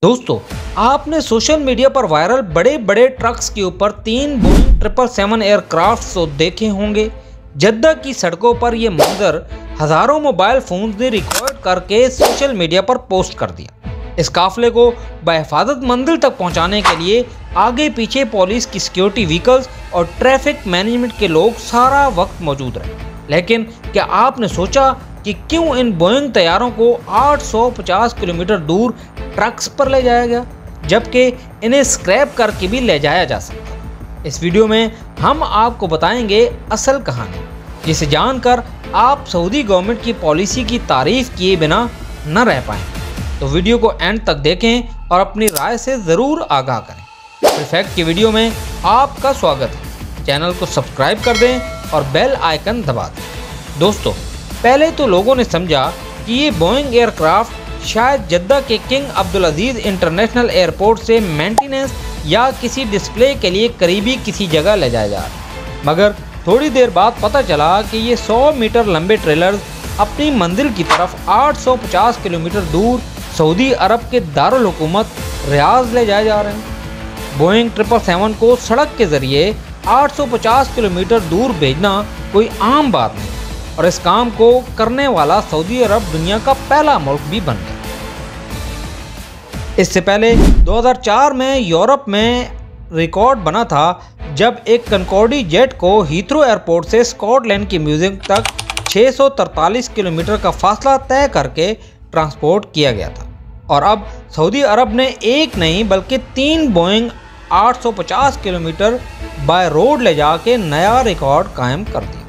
दोस्तों, आपने social media पर वायरल बड़े बड़े ट्रक्स के ऊपर 3 बोइंग 777 एयरक्राफ्ट तो देखे होंगे। जद्दा की सड़कों पर यह मंजर हजारों मोबाइल फोन्स ने रिकॉर्ड करके सोशल मीडिया पर पोस्ट कर दिया। इस काफिले को बहिफाजत मंजिल तक पहुंचाने के लिए आगे पीछे पुलिस की सिक्योरिटी व्हीकल्स और ट्रैफिक मैनेजमेंट के लोग सारा वक्त मौजूद रहे। लेकिन क्या आपने सोचा कि क्यों इन बोइंग तैयारों को 850 किलोमीटर दूर ट्रक्स पर ले जाया गया, जबकि इन्हें स्क्रैप करके भी ले जाया जा सकता। इस वीडियो में हम आपको बताएंगे असल कहानी, जिसे जानकर आप सऊदी गवर्नमेंट की पॉलिसी की तारीफ किए बिना न रह पाएंगे। तो वीडियो को एंड तक देखें और अपनी राय से ज़रूर आगाह करें। फैक्ट की वीडियो में आपका स्वागत है। चैनल को सब्सक्राइब कर दें और बेल आइकन दबा दें। दोस्तों, पहले तो लोगों ने समझा कि ये बोइंग एयरक्राफ्ट शायद जद्दा के किंग अब्दुल अजीज़ इंटरनेशनल एयरपोर्ट से मेंटेनेंस या किसी डिस्प्ले के लिए करीबी किसी जगह ले जाया जा रहा है, मगर थोड़ी देर बाद पता चला कि ये 100 मीटर लंबे ट्रेलर्स अपनी मंजिल की तरफ 850 किलोमीटर दूर सऊदी अरब के दारुल हुकूमत रियाज ले जाए जा रहे हैं। बोइंग 777 को सड़क के ज़रिए 850 किलोमीटर दूर भेजना कोई आम बात नहीं, और इस काम को करने वाला सऊदी अरब दुनिया का पहला मुल्क भी बन गया। इससे पहले 2004 में यूरोप में रिकॉर्ड बना था, जब एक कनकॉर्डी जेट को हीथ्रो एयरपोर्ट से स्कॉटलैंड की म्यूजियम तक 643 किलोमीटर का फासला तय करके ट्रांसपोर्ट किया गया था। और अब सऊदी अरब ने एक नहीं बल्कि 3 बोइंग 850 किलोमीटर बाय रोड ले जाके नया रिकॉर्ड कायम कर दिया।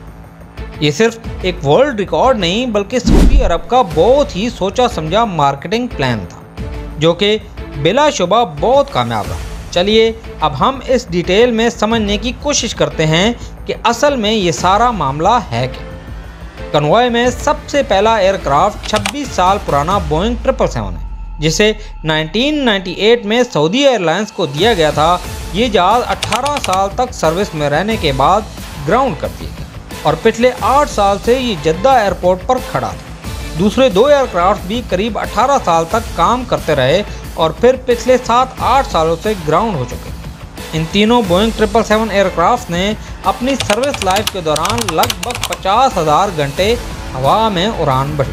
ये सिर्फ एक वर्ल्ड रिकॉर्ड नहीं बल्कि सऊदी अरब का बहुत ही सोचा समझा मार्केटिंग प्लान था, जो कि बिलाशुबा बहुत कामयाब रहा। चलिए अब हम इस डिटेल में समझने की कोशिश करते हैं कि असल में ये सारा मामला है क्या। कन्वॉय में सबसे पहला एयरक्राफ्ट 26 साल पुराना बोइंग 777 है, जिसे 1998 में सऊदी एयरलाइंस को दिया गया था। ये जहाज़ 18 साल तक सर्विस में रहने के बाद ग्राउंड कर दिया गया और पिछले 8 साल से ये जद्दा एयरपोर्ट पर खड़ा था। दूसरे 2 एयरक्राफ्ट भी करीब 18 साल तक काम करते रहे और फिर पिछले 7-8 सालों से ग्राउंड हो चुके। इन तीनों बोइंग 777 एयरक्राफ्ट ने अपनी सर्विस लाइफ के दौरान लगभग 50,000 घंटे हवा में उड़ान भरी।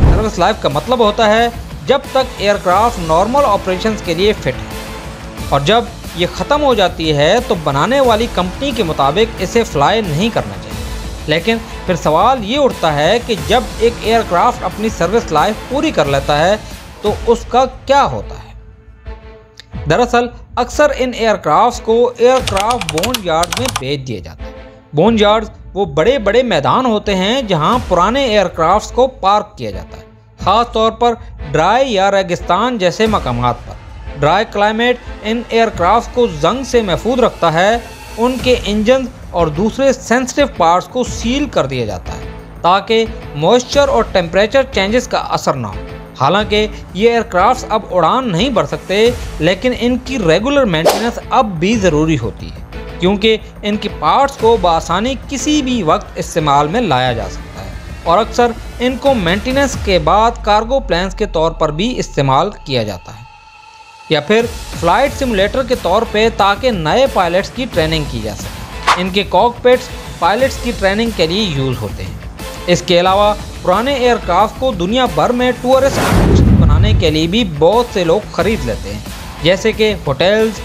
सर्विस लाइफ का मतलब होता है जब तक एयरक्राफ्ट नॉर्मल ऑपरेशंस के लिए फिट है, और जब ये ख़त्म हो जाती है तो बनाने वाली कंपनी के मुताबिक इसे फ्लाई नहीं करना चाहिए। लेकिन फिर सवाल ये उठता है कि जब एक एयरक्राफ्ट अपनी सर्विस लाइफ पूरी कर लेता है तो उसका क्या होता है। दरअसल अक्सर इन एयरक्राफ्ट को एयरक्राफ्ट बोन यार्ड में भेज दिए जाते हैं। बोन यार्ड वो बड़े बड़े मैदान होते हैं जहां पुराने एयरक्राफ्ट को पार्क किया जाता है, ख़ास तौर पर ड्राई या रेगिस्तान जैसे मकामात पर। ड्राई क्लाइमेट इन एयरक्राफ्ट को जंग से महफूज रखता है। उनके इंजन और दूसरे सेंसिटिव पार्ट्स को सील कर दिया जाता है ताकि मॉइस्चर और टेम्परेचर चेंजेस का असर ना हो। हालांकि ये एयरक्राफ्ट अब उड़ान नहीं भर सकते, लेकिन इनकी रेगुलर मेंटेनेंस अब भी ज़रूरी होती है, क्योंकि इनके पार्ट्स को बआसानी किसी भी वक्त इस्तेमाल में लाया जा सकता है, और अक्सर इनको मेंटेनेंस के बाद कार्गो प्लेन्स के तौर पर भी इस्तेमाल किया जाता है, या फिर फ्लाइट सिमुलेटर के तौर पे, ताकि नए पायलट्स की ट्रेनिंग की जा सके। इनके कॉकपिट्स पायलट्स की ट्रेनिंग के लिए यूज़ होते हैं। इसके अलावा पुराने एयरक्राफ्ट को दुनिया भर में टूरिस्ट अट्रैक्शन बनाने के लिए भी बहुत से लोग ख़रीद लेते हैं, जैसे कि होटल्स,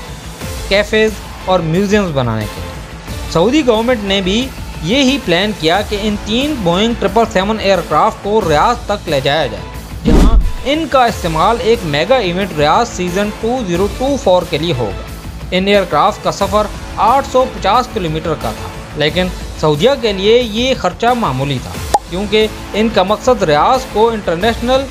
कैफ़ेज़ और म्यूज़ियम्स बनाने के लिए। सऊदी गवर्नमेंट ने भी ये ही प्लान किया कि इन 3 बोइंग 777 एयरक्राफ्ट को रियाज तक ले जाया जाए, जहाँ इनका इस्तेमाल एक मेगा इवेंट रियाज सीज़न 2024 के लिए होगा। इन एयरक्राफ्ट का सफ़र 850 किलोमीटर का था, लेकिन सऊदीया के लिए ये खर्चा मामूली था, क्योंकि इनका मकसद रियाज को इंटरनेशनल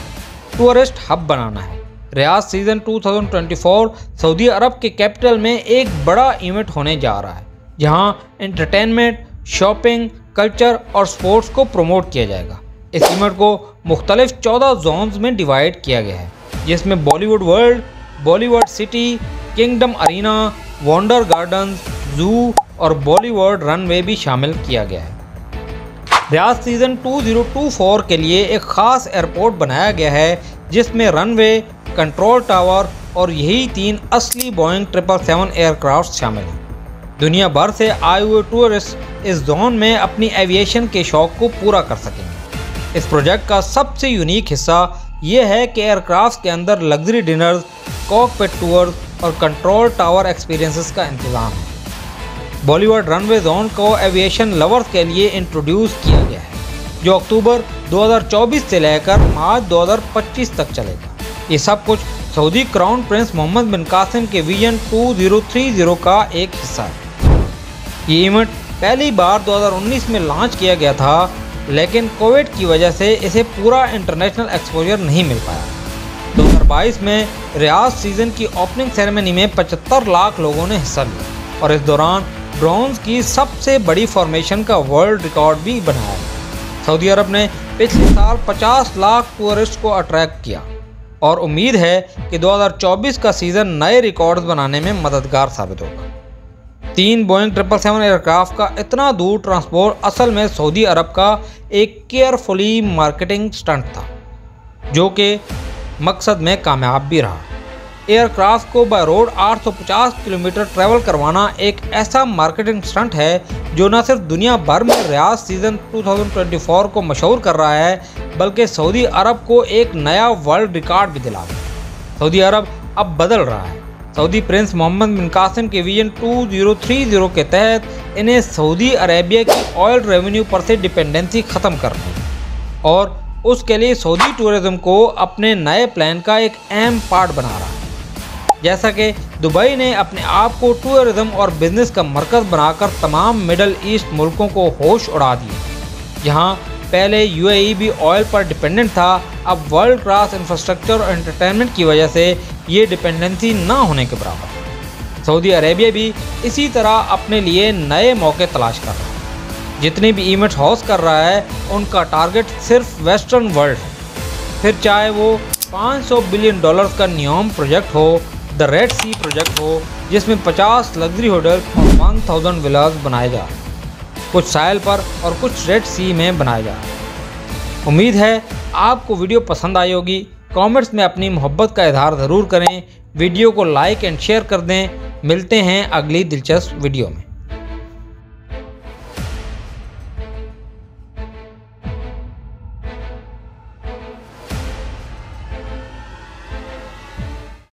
टूरिस्ट हब बनाना है। रियाज सीज़न 2024 सऊदी अरब के कैपिटल में एक बड़ा इवेंट होने जा रहा है, जहाँ एंटरटेनमेंट, शॉपिंग, कल्चर और स्पोर्ट्स को प्रमोट किया जाएगा। इस इवेंट को मुख्तलिफ 14 जोन्स में डिवाइड किया गया है, जिसमें Bollywood World, Bollywood City, Kingdom Arena, Wonder Gardens, zoo और बॉलीवुड रनवे भी शामिल किया गया है। रियाज सीज़न 2024 के लिए एक ख़ास एयरपोर्ट बनाया गया है, जिसमें रनवे, कंट्रोल टावर और यही 3 असली बोइंग 777 एयरक्राफ्ट शामिल हैं। दुनिया भर से आए हुए टूरिस्ट इस जोन में अपनी एविएशन के शौक को पूरा कर सकेंगे। इस प्रोजेक्ट का सबसे यूनिक हिस्सा ये है कि एयरक्राफ्ट के अंदर लग्जरी डिनर्स, कॉकपिट टूर्स और कंट्रोल टावर एक्सपीरियंसेस का इंतज़ाम है। बॉलीवुड रनवे जोन को एविएशन लवर्स के लिए इंट्रोड्यूस किया गया है, जो अक्टूबर 2024 से लेकर मार्च 2025 तक चलेगा। ये सब कुछ सऊदी क्राउन प्रिंस मोहम्मद बिन कासिम के विजन 2030 का एक हिस्सा है। ये इवेंट पहली बार 2019 में लॉन्च किया गया था, लेकिन कोविड की वजह से इसे पूरा इंटरनेशनल एक्सपोजर नहीं मिल पाया। 2022 में रियाद सीज़न की ओपनिंग सेरेमनी में 75 लाख लोगों ने हिस्सा लिया और इस दौरान ड्रोन्स की सबसे बड़ी फॉर्मेशन का वर्ल्ड रिकॉर्ड भी बनाया। सऊदी अरब ने पिछले साल 50 लाख टूरिस्ट को अट्रैक्ट किया और उम्मीद है कि 2024 का सीज़न नए रिकॉर्ड्स बनाने में मददगार साबित होगा। 3 बोइंग 777 एयरक्राफ्ट का इतना दूर ट्रांसपोर्ट असल में सऊदी अरब का एक केयरफुली मार्केटिंग स्टंट था, जो कि मकसद में कामयाब भी रहा। एयरक्राफ्ट को बाय रोड 850 किलोमीटर ट्रैवल करवाना एक ऐसा मार्केटिंग स्टंट है जो न सिर्फ दुनिया भर में रियाद सीज़न 2024 को मशहूर कर रहा है, बल्कि सऊदी अरब को एक नया वर्ल्ड रिकॉर्ड भी दिला गया। सऊदी अरब अब बदल रहा है। सऊदी प्रिंस मोहम्मद बिन कासिम के विजन 2030 के तहत इन्हें सऊदी अरेबिया की ऑयल रेवेन्यू पर से डिपेंडेंसी ख़त्म करनी है और उसके लिए सऊदी टूरिज़्म को अपने नए प्लान का एक अहम पार्ट बना रहा है। जैसा कि दुबई ने अपने आप को टूरिज़्म और बिजनेस का मरकज़ बनाकर तमाम मिडल ईस्ट मुल्कों को होश उड़ा दिए। जहां पहले यूएई भी ऑयल पर डिपेंडेंट था, अब वर्ल्ड क्लास इंफ्रास्ट्रक्चर और एंटरटेनमेंट की वजह से ये डिपेंडेंसी ना होने के बराबर। सऊदी अरेबिया भी इसी तरह अपने लिए नए मौके तलाश कर रहा है। जितने भी इवेंट्स होस्ट कर रहा है उनका टारगेट सिर्फ वेस्टर्न वर्ल्ड है, फिर चाहे वो $500 बिलियन का नियोम प्रोजेक्ट हो, द रेड सी प्रोजेक्ट हो जिसमें 50 लग्जरी होटल और 1000 विलास बनाए जा रहे हैं, कुछ साहिल पर और कुछ रेड सी में बनाए जा रहे हैं। उम्मीद है आपको वीडियो पसंद आई होगी। कमेंट्स में अपनी मोहब्बत का इजहार ज़रूर करें, वीडियो को लाइक एंड शेयर कर दें। मिलते हैं अगली दिलचस्प वीडियो में।